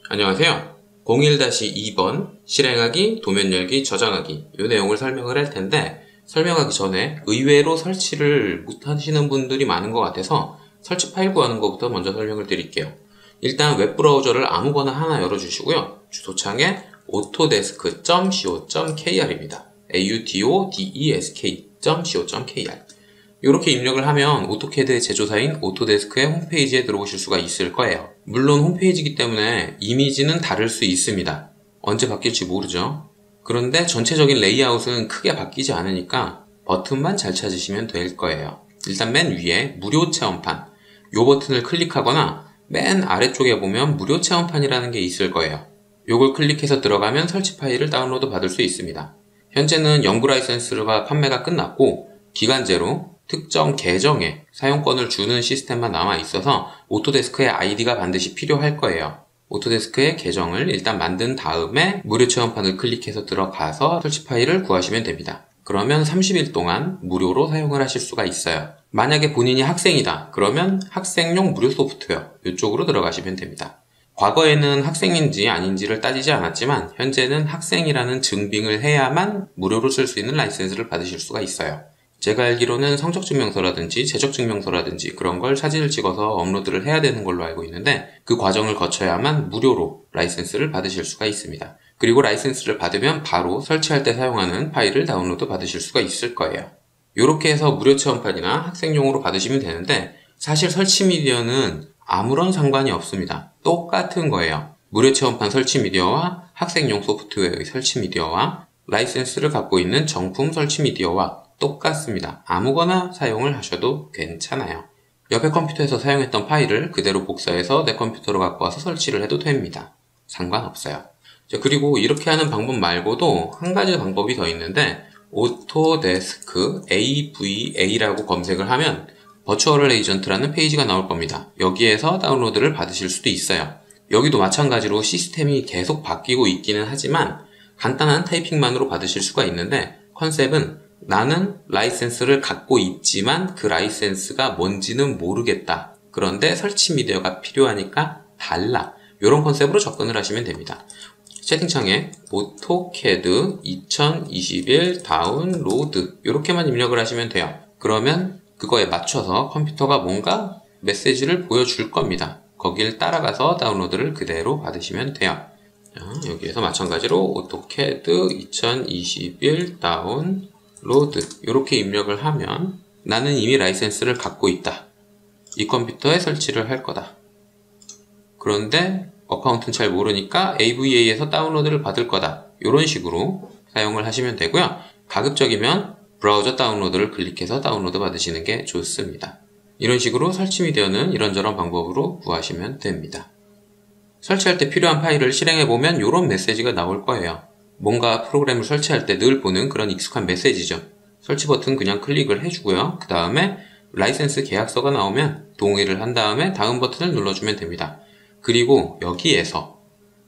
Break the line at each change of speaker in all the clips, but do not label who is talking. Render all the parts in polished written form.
안녕하세요. 01-2번 실행하기, 도면 열기, 저장하기 이 내용을 설명을 할 텐데 설명하기 전에 의외로 설치를 못하시는 분들이 많은 것 같아서 설치 파일 구하는 것부터 먼저 설명을 드릴게요. 일단 웹브라우저를 아무거나 하나 열어주시고요. 주소창에 autodesk.co.kr입니다. autodesk.co.kr 이렇게 입력을 하면 오토캐드의 제조사인 오토데스크의 홈페이지에 들어오실 수가 있을 거예요. 물론 홈페이지이기 때문에 이미지는 다를 수 있습니다. 언제 바뀔지 모르죠. 그런데 전체적인 레이아웃은 크게 바뀌지 않으니까 버튼만 잘 찾으시면 될 거예요. 일단 맨 위에 무료 체험판 이 버튼을 클릭하거나 맨 아래쪽에 보면 무료 체험판이라는 게 있을 거예요. 이걸 클릭해서 들어가면 설치 파일을 다운로드 받을 수 있습니다. 현재는 연구 라이센스가 판매가 끝났고 기간제로 특정 계정에 사용권을 주는 시스템만 남아 있어서 오토데스크의 아이디가 반드시 필요할 거예요. 오토데스크의 계정을 일단 만든 다음에 무료 체험판을 클릭해서 들어가서 설치 파일을 구하시면 됩니다. 그러면 30일 동안 무료로 사용을 하실 수가 있어요. 만약에 본인이 학생이다 그러면 학생용 무료 소프트웨어 이쪽으로 들어가시면 됩니다. 과거에는 학생인지 아닌지를 따지지 않았지만 현재는 학생이라는 증빙을 해야만 무료로 쓸 수 있는 라이센스를 받으실 수가 있어요. 제가 알기로는 성적증명서라든지 재적증명서라든지 그런 걸 사진을 찍어서 업로드를 해야 되는 걸로 알고 있는데 그 과정을 거쳐야만 무료로 라이센스를 받으실 수가 있습니다. 그리고 라이센스를 받으면 바로 설치할 때 사용하는 파일을 다운로드 받으실 수가 있을 거예요. 이렇게 해서 무료 체험판이나 학생용으로 받으시면 되는데 사실 설치 미디어는 아무런 상관이 없습니다. 똑같은 거예요. 무료 체험판 설치 미디어와 학생용 소프트웨어의 설치 미디어와 라이센스를 갖고 있는 정품 설치 미디어와 똑같습니다. 아무거나 사용을 하셔도 괜찮아요. 옆에 컴퓨터에서 사용했던 파일을 그대로 복사해서 내 컴퓨터로 갖고 와서 설치를 해도 됩니다. 상관없어요. 그리고 이렇게 하는 방법 말고도 한 가지 방법이 더 있는데 오토데스크 AVA라고 검색을 하면 버추얼 에이전트라는 페이지가 나올 겁니다. 여기에서 다운로드를 받으실 수도 있어요. 여기도 마찬가지로 시스템이 계속 바뀌고 있기는 하지만 간단한 타이핑만으로 받으실 수가 있는데 컨셉은 나는 라이센스를 갖고 있지만 그 라이센스가 뭔지는 모르겠다. 그런데 설치 미디어가 필요하니까 달라. 이런 컨셉으로 접근을 하시면 됩니다. 채팅창에 AutoCAD 2021 다운로드 이렇게만 입력을 하시면 돼요. 그러면 그거에 맞춰서 컴퓨터가 뭔가 메시지를 보여줄 겁니다. 거길 따라가서 다운로드를 그대로 받으시면 돼요. 여기에서 마찬가지로 AutoCAD 2021 다운로드 이렇게 입력을 하면 나는 이미 라이센스를 갖고 있다. 이 컴퓨터에 설치를 할 거다. 그런데 어카운트는 잘 모르니까 AVA에서 다운로드를 받을 거다. 이런 식으로 사용을 하시면 되고요. 가급적이면 브라우저 다운로드를 클릭해서 다운로드 받으시는 게 좋습니다. 이런 식으로 설치 미디어는 이런저런 방법으로 구하시면 됩니다. 설치할 때 필요한 파일을 실행해보면 이런 메시지가 나올 거예요. 뭔가 프로그램을 설치할 때 늘 보는 그런 익숙한 메시지죠. 설치 버튼 그냥 클릭을 해주고요. 그 다음에 라이센스 계약서가 나오면 동의를 한 다음에 다음 버튼을 눌러주면 됩니다. 그리고 여기에서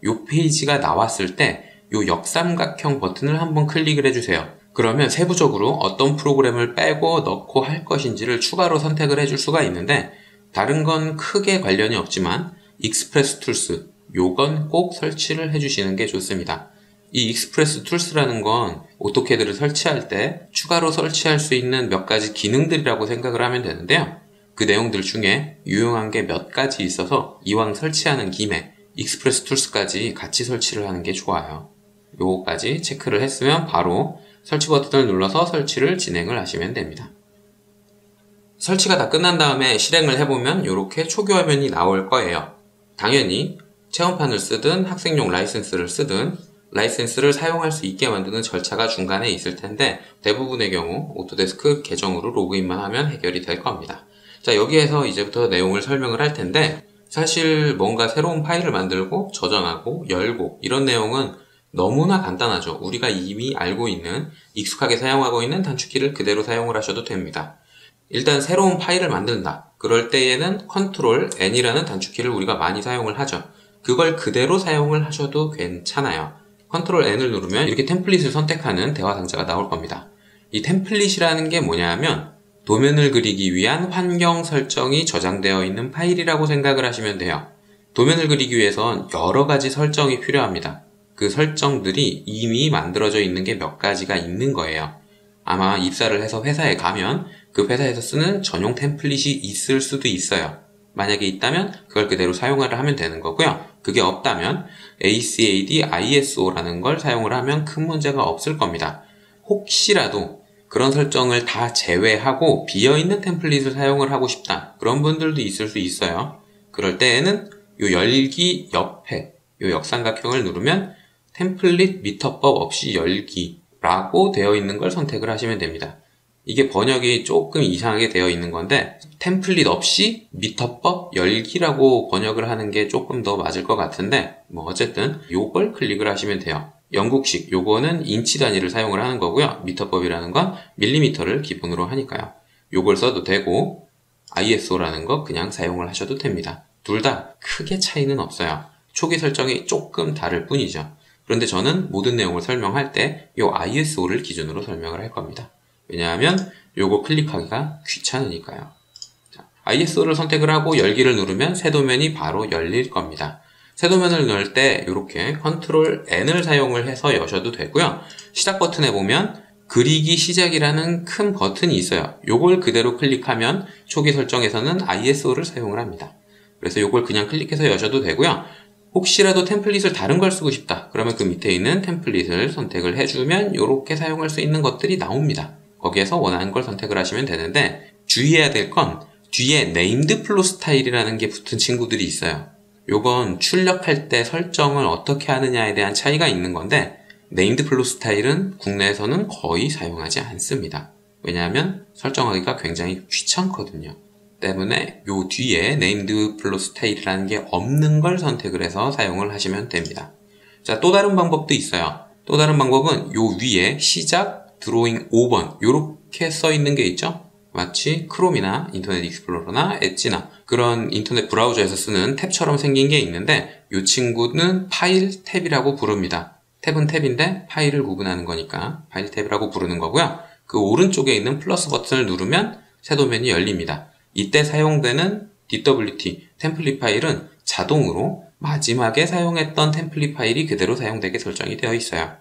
이 페이지가 나왔을 때 이 역삼각형 버튼을 한번 클릭을 해주세요. 그러면 세부적으로 어떤 프로그램을 빼고 넣고 할 것인지를 추가로 선택을 해줄 수가 있는데 다른 건 크게 관련이 없지만 익스프레스 툴스 요건 꼭 설치를 해주시는 게 좋습니다. 이 익스프레스 툴스라는 건 오토캐드를 설치할 때 추가로 설치할 수 있는 몇 가지 기능들이라고 생각을 하면 되는데요. 그 내용들 중에 유용한 게 몇 가지 있어서 이왕 설치하는 김에 익스프레스 툴스까지 같이 설치를 하는 게 좋아요. 요거까지 체크를 했으면 바로 설치 버튼을 눌러서 설치를 진행을 하시면 됩니다. 설치가 다 끝난 다음에 실행을 해보면 이렇게 초기 화면이 나올 거예요. 당연히 체험판을 쓰든 학생용 라이센스를 쓰든 라이센스를 사용할 수 있게 만드는 절차가 중간에 있을 텐데 대부분의 경우 오토데스크 계정으로 로그인만 하면 해결이 될 겁니다. 자, 여기에서 이제부터 내용을 설명을 할 텐데 사실 뭔가 새로운 파일을 만들고 저장하고 열고 이런 내용은 너무나 간단하죠. 우리가 이미 알고 있는 익숙하게 사용하고 있는 단축키를 그대로 사용을 하셔도 됩니다. 일단 새로운 파일을 만든다. 그럴 때에는 Ctrl N이라는 단축키를 우리가 많이 사용을 하죠. 그걸 그대로 사용을 하셔도 괜찮아요. Ctrl N을 누르면 이렇게 템플릿을 선택하는 대화 상자가 나올 겁니다. 이 템플릿이라는 게 뭐냐면 도면을 그리기 위한 환경 설정이 저장되어 있는 파일이라고 생각을 하시면 돼요. 도면을 그리기 위해선 여러 가지 설정이 필요합니다. 그 설정들이 이미 만들어져 있는 게 몇 가지가 있는 거예요. 아마 입사를 해서 회사에 가면 그 회사에서 쓰는 전용 템플릿이 있을 수도 있어요. 만약에 있다면 그걸 그대로 사용을 하면 되는 거고요. 그게 없다면 ACAD ISO라는 걸 사용을 하면 큰 문제가 없을 겁니다. 혹시라도 그런 설정을 다 제외하고 비어있는 템플릿을 사용을 하고 싶다. 그런 분들도 있을 수 있어요. 그럴 때에는 요 열기 옆에 요 역삼각형을 누르면 템플릿 미터법 없이 열기라고 되어 있는 걸 선택을 하시면 됩니다. 이게 번역이 조금 이상하게 되어 있는 건데 템플릿 없이 미터법 열기라고 번역을 하는 게 조금 더 맞을 것 같은데 뭐 어쨌든 요걸 클릭을 하시면 돼요. 영국식 요거는 인치 단위를 사용을 하는 거고요. 미터법이라는 건 밀리미터를 기본으로 하니까요. 요걸 써도 되고 ISO라는 거 그냥 사용을 하셔도 됩니다. 둘 다 크게 차이는 없어요. 초기 설정이 조금 다를 뿐이죠. 그런데 저는 모든 내용을 설명할 때 요 ISO를 기준으로 설명을 할 겁니다. 왜냐하면 요거 클릭하기가 귀찮으니까요. 자, ISO를 선택을 하고 열기를 누르면 새 도면이 바로 열릴 겁니다. 새 도면을 넣을 때 이렇게 컨트롤 N을 사용을 해서 여셔도 되고요. 시작 버튼에 보면 그리기 시작이라는 큰 버튼이 있어요. 요걸 그대로 클릭하면 초기 설정에서는 ISO를 사용을 합니다. 그래서 요걸 그냥 클릭해서 여셔도 되고요. 혹시라도 템플릿을 다른 걸 쓰고 싶다. 그러면 그 밑에 있는 템플릿을 선택을 해주면 이렇게 사용할 수 있는 것들이 나옵니다. 거기에서 원하는 걸 선택을 하시면 되는데 주의해야 될 건 뒤에 named flow style이라는 게 붙은 친구들이 있어요. 요건 출력할 때 설정을 어떻게 하느냐에 대한 차이가 있는 건데 named flow style은 국내에서는 거의 사용하지 않습니다. 왜냐하면 설정하기가 굉장히 귀찮거든요. 때문에 요 뒤에 named flow style이라는 게 없는 걸 선택을 해서 사용을 하시면 됩니다. 자, 또 다른 방법도 있어요. 또 다른 방법은 요 위에 시작 드로잉 5번 요렇게 써 있는 게 있죠. 마치 크롬이나 인터넷 익스플로러나 엣지나 그런 인터넷 브라우저에서 쓰는 탭처럼 생긴 게 있는데 이 친구는 파일 탭이라고 부릅니다. 탭은 탭인데 파일을 구분하는 거니까 파일 탭이라고 부르는 거고요. 그 오른쪽에 있는 플러스 버튼을 누르면 새 도면이 열립니다. 이때 사용되는 DWT 템플릿 파일은 자동으로 마지막에 사용했던 템플릿 파일이 그대로 사용되게 설정이 되어 있어요.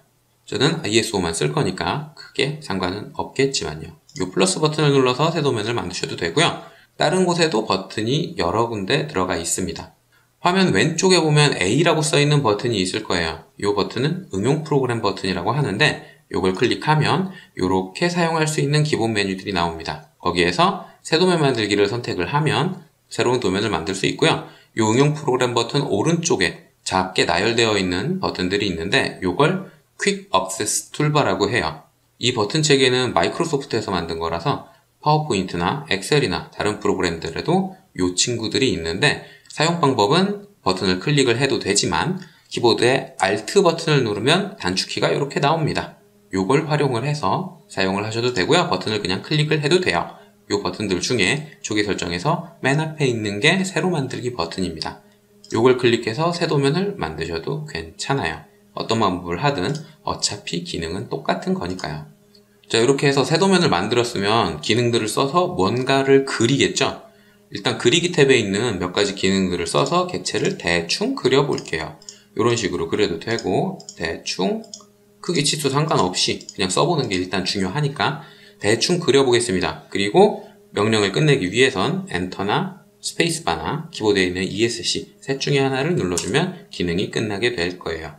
저는 ISO만 쓸 거니까 크게 상관은 없겠지만요. 이 플러스 버튼을 눌러서 새 도면을 만드셔도 되고요. 다른 곳에도 버튼이 여러 군데 들어가 있습니다. 화면 왼쪽에 보면 A라고 써있는 버튼이 있을 거예요. 이 버튼은 응용 프로그램 버튼이라고 하는데 이걸 클릭하면 이렇게 사용할 수 있는 기본 메뉴들이 나옵니다. 거기에서 새 도면 만들기를 선택을 하면 새로운 도면을 만들 수 있고요. 이 응용 프로그램 버튼 오른쪽에 작게 나열되어 있는 버튼들이 있는데 이걸 퀵 액세스 툴바라고 해요. 이 버튼 체계는 마이크로소프트에서 만든 거라서 파워포인트나 엑셀이나 다른 프로그램들에도 이 친구들이 있는데 사용 방법은 버튼을 클릭을 해도 되지만 키보드에 Alt 버튼을 누르면 단축키가 이렇게 나옵니다. 이걸 활용을 해서 사용을 하셔도 되고요. 버튼을 그냥 클릭을 해도 돼요. 이 버튼들 중에 초기 설정에서 맨 앞에 있는 게 새로 만들기 버튼입니다. 이걸 클릭해서 새 도면을 만드셔도 괜찮아요. 어떤 방법을 하든 어차피 기능은 똑같은 거니까요. 자, 이렇게 해서 새 도면을 만들었으면 기능들을 써서 뭔가를 그리겠죠? 일단 그리기 탭에 있는 몇 가지 기능들을 써서 객체를 대충 그려볼게요. 이런 식으로 그려도 되고 대충 크기 치수 상관없이 그냥 써보는 게 일단 중요하니까 대충 그려보겠습니다. 그리고 명령을 끝내기 위해선 엔터나 스페이스바나 키보드에 있는 ESC 셋 중에 하나를 눌러주면 기능이 끝나게 될 거예요.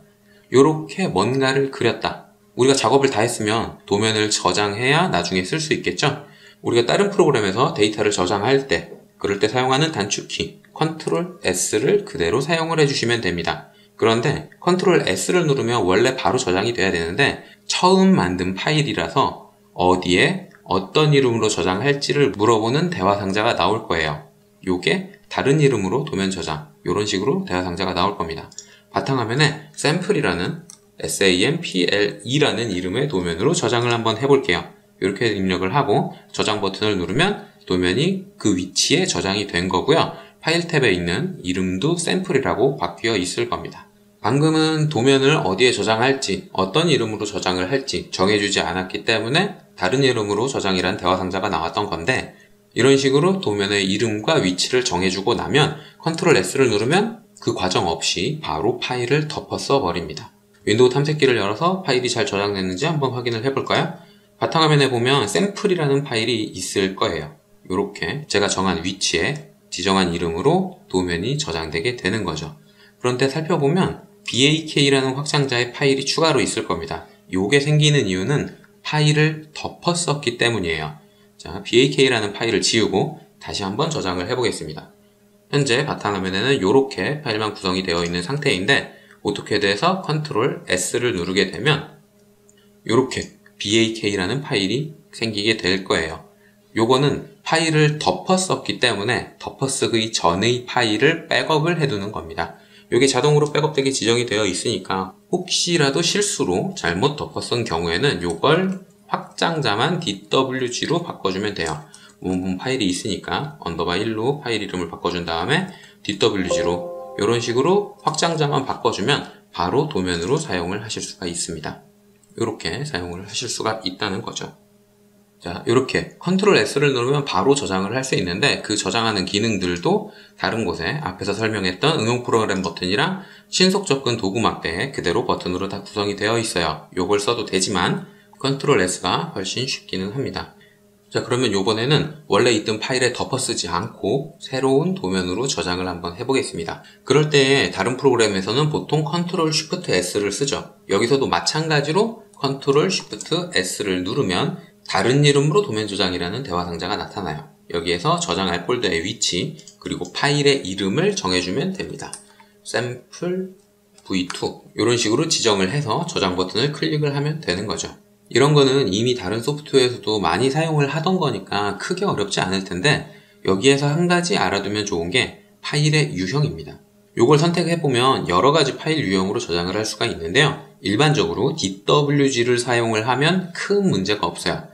요렇게 뭔가를 그렸다. 우리가 작업을 다 했으면 도면을 저장해야 나중에 쓸 수 있겠죠? 우리가 다른 프로그램에서 데이터를 저장할 때 그럴 때 사용하는 단축키 컨트롤 S를 그대로 사용을 해주시면 됩니다. 그런데 컨트롤 S를 누르면 원래 바로 저장이 돼야 되는데 처음 만든 파일이라서 어디에 어떤 이름으로 저장할지를 물어보는 대화 상자가 나올 거예요. 요게 다른 이름으로 도면 저장 이런 식으로 대화 상자가 나올 겁니다. 바탕화면에 샘플이라는 SAMPLE라는 이름의 도면으로 저장을 한번 해볼게요. 이렇게 입력을 하고 저장 버튼을 누르면 도면이 그 위치에 저장이 된 거고요. 파일 탭에 있는 이름도 샘플이라고 바뀌어 있을 겁니다. 방금은 도면을 어디에 저장할지 어떤 이름으로 저장을 할지 정해주지 않았기 때문에 다른 이름으로 저장이란 대화 상자가 나왔던 건데 이런 식으로 도면의 이름과 위치를 정해주고 나면 컨트롤 S를 누르면 그 과정 없이 바로 파일을 덮어 써버립니다. 윈도우 탐색기를 열어서 파일이 잘 저장됐는지 한번 확인을 해볼까요? 바탕화면에 보면 샘플이라는 파일이 있을 거예요. 이렇게 제가 정한 위치에 지정한 이름으로 도면이 저장되게 되는 거죠. 그런데 살펴보면 BAK라는 확장자의 파일이 추가로 있을 겁니다. 요게 생기는 이유는 파일을 덮어 썼기 때문이에요. 자, BAK라는 파일을 지우고 다시 한번 저장을 해보겠습니다. 현재 바탕화면에는 이렇게 파일만 구성이 되어 있는 상태인데 오토캐드에서 컨트롤 S를 누르게 되면 이렇게 BAK라는 파일이 생기게 될 거예요. 요거는 파일을 덮어 썼기 때문에 덮어 쓰기 전의 파일을 백업을 해두는 겁니다. 이게 자동으로 백업되게 지정이 되어 있으니까 혹시라도 실수로 잘못 덮어 쓴 경우에는 이걸 확장자만 DWG로 바꿔주면 돼요. 원본 파일이 있으니까 언더바 1로 파일 이름을 바꿔준 다음에 DWG로 이런 식으로 확장자만 바꿔주면 바로 도면으로 사용을 하실 수가 있습니다. 이렇게 사용을 하실 수가 있다는 거죠. 자, 이렇게 컨트롤 S를 누르면 바로 저장을 할 수 있는데 그 저장하는 기능들도 다른 곳에 앞에서 설명했던 응용 프로그램 버튼이랑 신속 접근 도구 막대 그대로 버튼으로 다 구성이 되어 있어요. 요걸 써도 되지만 컨트롤 S가 훨씬 쉽기는 합니다. 자, 그러면 이번에는 원래 있던 파일에 덮어 쓰지 않고 새로운 도면으로 저장을 한번 해보겠습니다. 그럴 때 다른 프로그램에서는 보통 컨트롤 쉬프트 S를 쓰죠. 여기서도 마찬가지로 컨트롤 쉬프트 S를 누르면 다른 이름으로 도면 저장이라는 대화 상자가 나타나요. 여기에서 저장할 폴더의 위치 그리고 파일의 이름을 정해주면 됩니다. 샘플 v2 이런 식으로 지정을 해서 저장 버튼을 클릭을 하면 되는 거죠. 이런 거는 이미 다른 소프트웨어에서도 많이 사용을 하던 거니까 크게 어렵지 않을 텐데 여기에서 한 가지 알아두면 좋은 게 파일의 유형입니다. 이걸 선택해보면 여러 가지 파일 유형으로 저장을 할 수가 있는데요. 일반적으로 DWG를 사용을 하면 큰 문제가 없어요.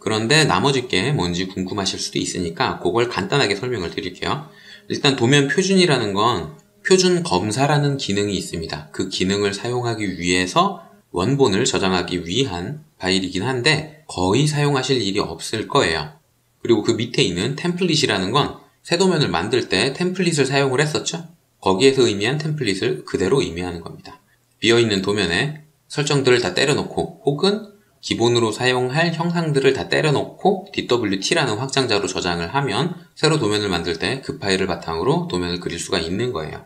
그런데 나머지 게 뭔지 궁금하실 수도 있으니까 그걸 간단하게 설명을 드릴게요. 일단 도면 표준이라는 건 표준 검사라는 기능이 있습니다. 그 기능을 사용하기 위해서 원본을 저장하기 위한 파일이긴 한데 거의 사용하실 일이 없을 거예요. 그리고 그 밑에 있는 템플릿이라는 건 새 도면을 만들 때 템플릿을 사용을 했었죠? 거기에서 의미한 템플릿을 그대로 의미하는 겁니다. 비어있는 도면에 설정들을 다 때려놓고 혹은 기본으로 사용할 형상들을 다 때려놓고 DWT라는 확장자로 저장을 하면 새로 도면을 만들 때 그 파일을 바탕으로 도면을 그릴 수가 있는 거예요.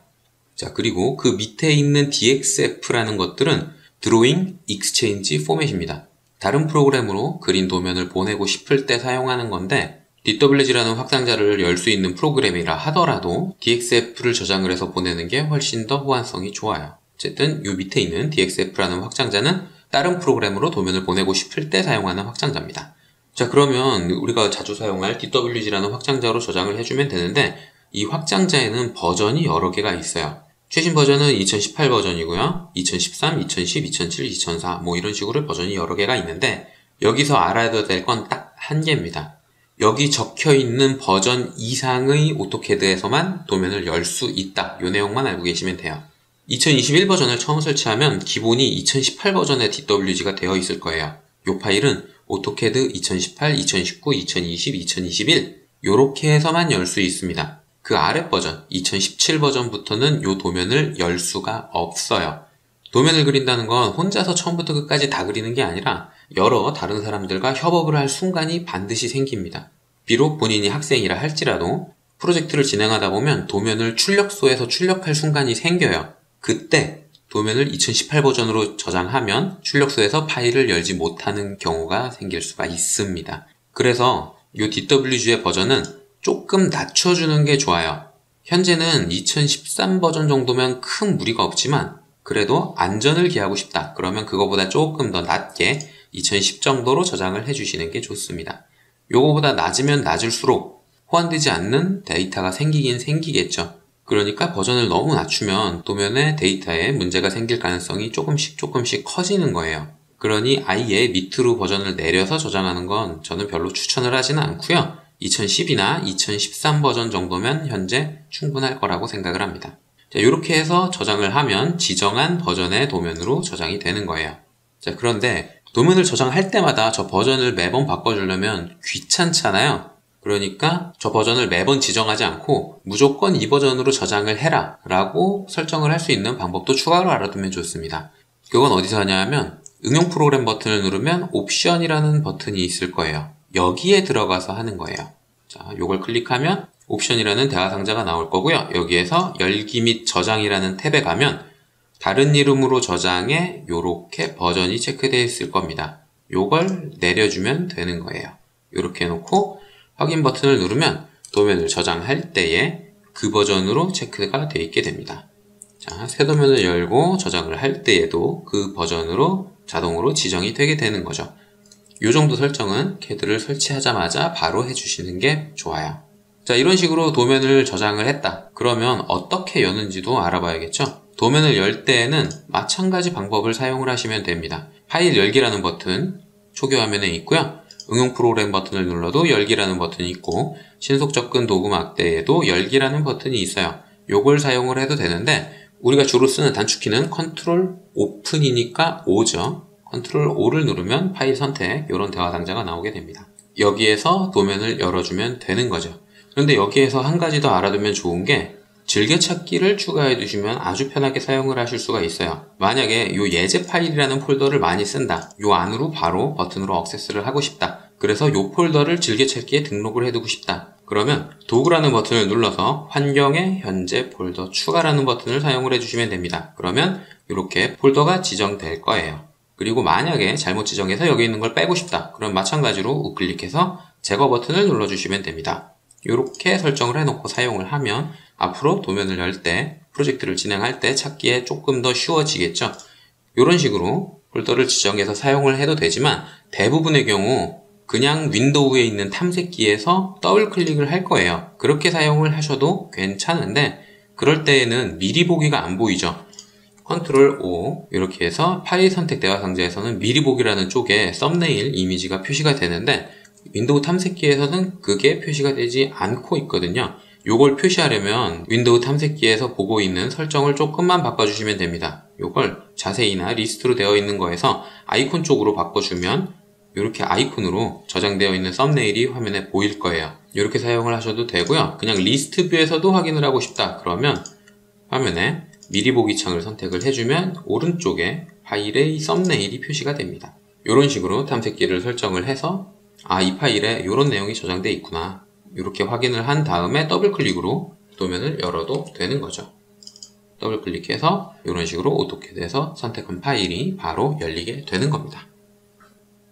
자, 그리고 그 밑에 있는 DXF라는 것들은 Drawing Exchange 포맷입니다. 다른 프로그램으로 그린 도면을 보내고 싶을 때 사용하는 건데 DWG라는 확장자를 열 수 있는 프로그램이라 하더라도 DXF를 저장을 해서 보내는 게 훨씬 더 호환성이 좋아요. 어쨌든 이 밑에 있는 DXF라는 확장자는 다른 프로그램으로 도면을 보내고 싶을 때 사용하는 확장자입니다. 자, 그러면 우리가 자주 사용할 DWG라는 확장자로 저장을 해주면 되는데 이 확장자에는 버전이 여러 개가 있어요. 최신 버전은 2018 버전이고요. 2013, 2010, 2007, 2004 뭐 이런 식으로 버전이 여러 개가 있는데 여기서 알아야 될 건 딱 한 개입니다. 여기 적혀있는 버전 이상의 오토캐드에서만 도면을 열 수 있다. 이 내용만 알고 계시면 돼요. 2021 버전을 처음 설치하면 기본이 2018 버전의 DWG가 되어 있을 거예요. 이 파일은 오토캐드 2018, 2019, 2020, 2021 이렇게 해서만 열 수 있습니다. 그 아래 버전 2017 버전부터는 이 도면을 열 수가 없어요. 도면을 그린다는 건 혼자서 처음부터 끝까지 다 그리는 게 아니라 여러 다른 사람들과 협업을 할 순간이 반드시 생깁니다. 비록 본인이 학생이라 할지라도 프로젝트를 진행하다 보면 도면을 출력소에서 출력할 순간이 생겨요. 그때 도면을 2018 버전으로 저장하면 출력소에서 파일을 열지 못하는 경우가 생길 수가 있습니다. 그래서 이 DWG의 버전은 조금 낮춰주는 게 좋아요. 현재는 2013 버전 정도면 큰 무리가 없지만 그래도 안전을 기하고 싶다. 그러면 그거보다 조금 더 낮게 2010 정도로 저장을 해주시는 게 좋습니다. 요거보다 낮으면 낮을수록 호환되지 않는 데이터가 생기긴 생기겠죠. 그러니까 버전을 너무 낮추면 도면의 데이터에 문제가 생길 가능성이 조금씩 커지는 거예요. 그러니 아예 밑으로 버전을 내려서 저장하는 건 저는 별로 추천을 하지는 않고요. 2010이나 2013 버전 정도면 현재 충분할 거라고 생각을 합니다. 자, 이렇게 해서 저장을 하면 지정한 버전의 도면으로 저장이 되는 거예요. 자, 그런데 도면을 저장할 때마다 저 버전을 매번 바꿔주려면 귀찮잖아요. 그러니까 저 버전을 매번 지정하지 않고 무조건 이 버전으로 저장을 해라 라고 설정을 할 수 있는 방법도 추가로 알아두면 좋습니다. 그건 어디서 하냐면 응용 프로그램 버튼을 누르면 옵션이라는 버튼이 있을 거예요. 여기에 들어가서 하는 거예요. 자, 요걸 클릭하면 옵션이라는 대화 상자가 나올 거고요. 여기에서 열기 및 저장이라는 탭에 가면 다른 이름으로 저장에 요렇게 버전이 체크되어 있을 겁니다. 요걸 내려주면 되는 거예요. 요렇게 해놓고 확인 버튼을 누르면 도면을 저장할 때에 그 버전으로 체크가 되어 있게 됩니다. 자, 새 도면을 열고 저장을 할 때에도 그 버전으로 자동으로 지정이 되게 되는 거죠. 이 정도 설정은 CAD를 설치하자마자 바로 해주시는 게 좋아요. 자, 이런 식으로 도면을 저장을 했다. 그러면 어떻게 여는지도 알아봐야겠죠? 도면을 열 때에는 마찬가지 방법을 사용을 하시면 됩니다. 파일 열기라는 버튼 초기 화면에 있고요. 응용 프로그램 버튼을 눌러도 열기라는 버튼이 있고 신속 접근 도구 막대에도 열기라는 버튼이 있어요. 요걸 사용을 해도 되는데 우리가 주로 쓰는 단축키는 컨트롤 오픈이니까 O죠. 컨트롤 O를 누르면 파일 선택 이런 대화 상자가 나오게 됩니다. 여기에서 도면을 열어주면 되는 거죠. 그런데 여기에서 한 가지 더 알아두면 좋은 게 즐겨찾기를 추가해 두시면 아주 편하게 사용을 하실 수가 있어요. 만약에 이 예제 파일이라는 폴더를 많이 쓴다. 이 안으로 바로 버튼으로 액세스를 하고 싶다. 그래서 이 폴더를 즐겨찾기에 등록을 해두고 싶다. 그러면 도구라는 버튼을 눌러서 환경에 현재 폴더 추가라는 버튼을 사용을 해주시면 됩니다. 그러면 이렇게 폴더가 지정될 거예요. 그리고 만약에 잘못 지정해서 여기 있는 걸 빼고 싶다. 그럼 마찬가지로 우클릭해서 제거 버튼을 눌러주시면 됩니다. 이렇게 설정을 해놓고 사용을 하면 앞으로 도면을 열 때, 프로젝트를 진행할 때 찾기에 조금 더 쉬워지겠죠. 이런 식으로 폴더를 지정해서 사용을 해도 되지만 대부분의 경우 그냥 윈도우에 있는 탐색기에서 더블 클릭을 할 거예요. 그렇게 사용을 하셔도 괜찮은데 그럴 때에는 미리 보기가 안 보이죠. 컨트롤 O 이렇게 해서 파일 선택 대화 상자에서는 미리 보기라는 쪽에 썸네일 이미지가 표시가 되는데 윈도우 탐색기에서는 그게 표시가 되지 않고 있거든요. 요걸 표시하려면 윈도우 탐색기에서 보고 있는 설정을 조금만 바꿔주시면 됩니다. 요걸 자세히나 리스트로 되어 있는 거에서 아이콘 쪽으로 바꿔주면 이렇게 아이콘으로 저장되어 있는 썸네일이 화면에 보일 거예요. 이렇게 사용을 하셔도 되고요. 그냥 리스트 뷰에서도 확인을 하고 싶다. 그러면 화면에 미리 보기 창을 선택을 해주면 오른쪽에 파일의 썸네일이 표시가 됩니다. 이런 식으로 탐색기를 설정을 해서 이 파일에 이런 내용이 저장되어 있구나. 이렇게 확인을 한 다음에 더블 클릭으로 도면을 열어도 되는 거죠. 더블 클릭해서 이런 식으로 오토캐드에서 선택한 파일이 바로 열리게 되는 겁니다.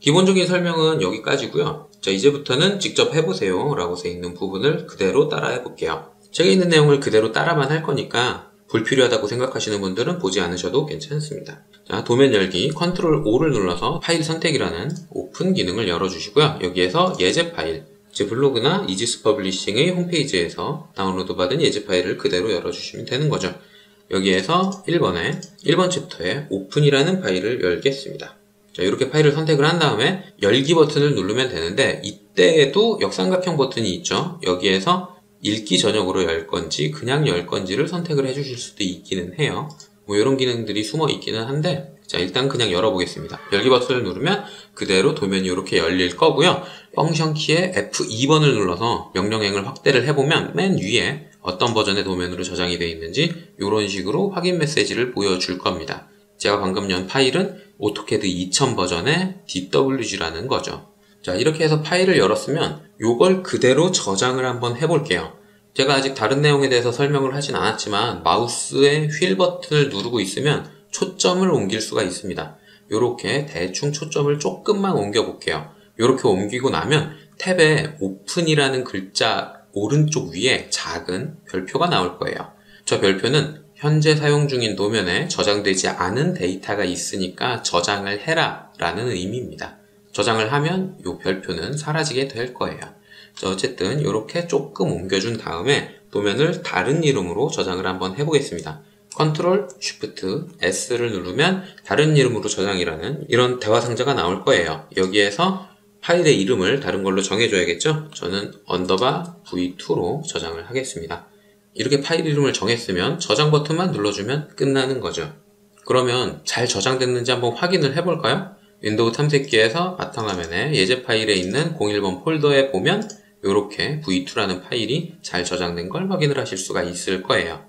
기본적인 설명은 여기까지고요. 자, 이제부터는 직접 해보세요 라고 써 있는 부분을 그대로 따라 해볼게요. 책에 있는 내용을 그대로 따라만 할 거니까 불필요하다고 생각하시는 분들은 보지 않으셔도 괜찮습니다. 자, 도면 열기 컨트롤 O를 눌러서 파일 선택이라는 오픈 기능을 열어주시고요. 여기에서 예제 파일, 제 블로그나 이지스 퍼블리싱의 홈페이지에서 다운로드 받은 예제 파일을 그대로 열어주시면 되는 거죠. 여기에서 1번 챕터에 오픈이라는 파일을 열겠습니다. 자, 이렇게 파일을 선택을 한 다음에 열기 버튼을 누르면 되는데 이때에도 역삼각형 버튼이 있죠. 여기에서 읽기 전역으로 열 건지 그냥 열 건지를 선택을 해주실 수도 있기는 해요. 뭐 이런 기능들이 숨어 있기는 한데 자, 일단 그냥 열어보겠습니다. 열기 버튼을 누르면 그대로 도면이 이렇게 열릴 거고요. 펑션 키에 F2번을 눌러서 명령행을 확대를 해보면 맨 위에 어떤 버전의 도면으로 저장이 되어 있는지 이런 식으로 확인 메시지를 보여줄 겁니다. 제가 방금 연 파일은 오토캐드 2000 버전의 DWG라는 거죠. 자, 이렇게 해서 파일을 열었으면 이걸 그대로 저장을 한번 해볼게요. 제가 아직 다른 내용에 대해서 설명을 하진 않았지만 마우스의 휠 버튼을 누르고 있으면 초점을 옮길 수가 있습니다. 이렇게 대충 초점을 조금만 옮겨 볼게요. 이렇게 옮기고 나면 탭에 오픈이라는 글자 오른쪽 위에 작은 별표가 나올 거예요. 저 별표는 현재 사용 중인 도면에 저장되지 않은 데이터가 있으니까 저장을 해라 라는 의미입니다. 저장을 하면 이 별표는 사라지게 될 거예요. 어쨌든 이렇게 조금 옮겨준 다음에 도면을 다른 이름으로 저장을 한번 해보겠습니다. 컨트롤 쉬프트 S를 누르면 다른 이름으로 저장이라는 이런 대화 상자가 나올 거예요. 여기에서 파일의 이름을 다른 걸로 정해줘야겠죠? 저는 언더바 v2로 저장을 하겠습니다. 이렇게 파일 이름을 정했으면 저장 버튼만 눌러주면 끝나는 거죠. 그러면 잘 저장됐는지 한번 확인을 해볼까요? 윈도우 탐색기에서 바탕화면에 예제 파일에 있는 01번 폴더에 보면 이렇게 v2라는 파일이 잘 저장된 걸 확인을 하실 수가 있을 거예요.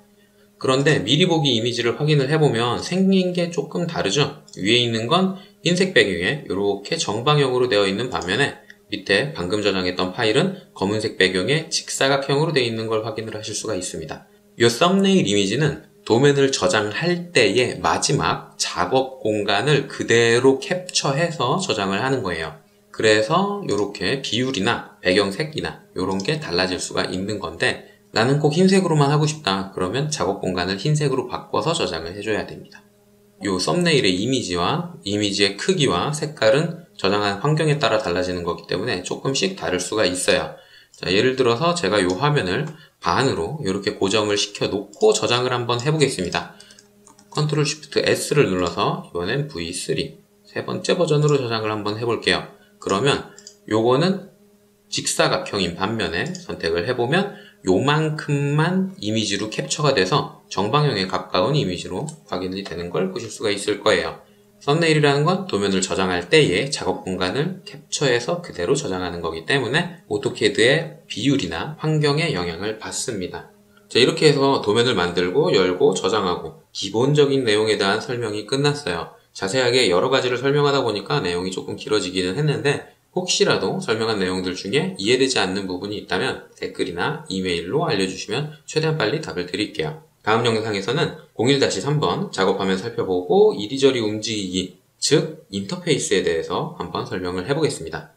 그런데 미리 보기 이미지를 확인을 해보면 생긴 게 조금 다르죠? 위에 있는 건 흰색 배경에 이렇게 정방향으로 되어 있는 반면에 밑에 방금 저장했던 파일은 검은색 배경에 직사각형으로 되어 있는 걸 확인을 하실 수가 있습니다. 이 썸네일 이미지는 도면을 저장할 때의 마지막 작업 공간을 그대로 캡처해서 저장을 하는 거예요. 그래서 이렇게 비율이나 배경색이나 이런 게 달라질 수가 있는 건데 나는 꼭 흰색으로만 하고 싶다. 그러면 작업 공간을 흰색으로 바꿔서 저장을 해줘야 됩니다. 이 썸네일의 이미지와 이미지의 크기와 색깔은 저장한 환경에 따라 달라지는 거기 때문에 조금씩 다를 수가 있어요. 자, 예를 들어서 제가 이 화면을 반으로 이렇게 고정을 시켜 놓고 저장을 한번 해보겠습니다. Ctrl Shift S를 눌러서 이번엔 V3 세 번째 버전으로 저장을 한번 해볼게요. 그러면 요거는 직사각형인 반면에 선택을 해보면 요만큼만 이미지로 캡처가 돼서 정방향에 가까운 이미지로 확인이 되는 걸 보실 수가 있을 거예요. 썸네일이라는 건 도면을 저장할 때의 작업 공간을 캡처해서 그대로 저장하는 거기 때문에 오토캐드의 비율이나 환경에 영향을 받습니다. 자, 이렇게 해서 도면을 만들고 열고 저장하고 기본적인 내용에 대한 설명이 끝났어요. 자세하게 여러 가지를 설명하다 보니까 내용이 조금 길어지기는 했는데 혹시라도 설명한 내용들 중에 이해되지 않는 부분이 있다면 댓글이나 이메일로 알려주시면 최대한 빨리 답을 드릴게요. 다음 영상에서는 01-3번 작업화면 살펴보고 이리저리 움직이기, 즉 인터페이스에 대해서 한번 설명을 해보겠습니다.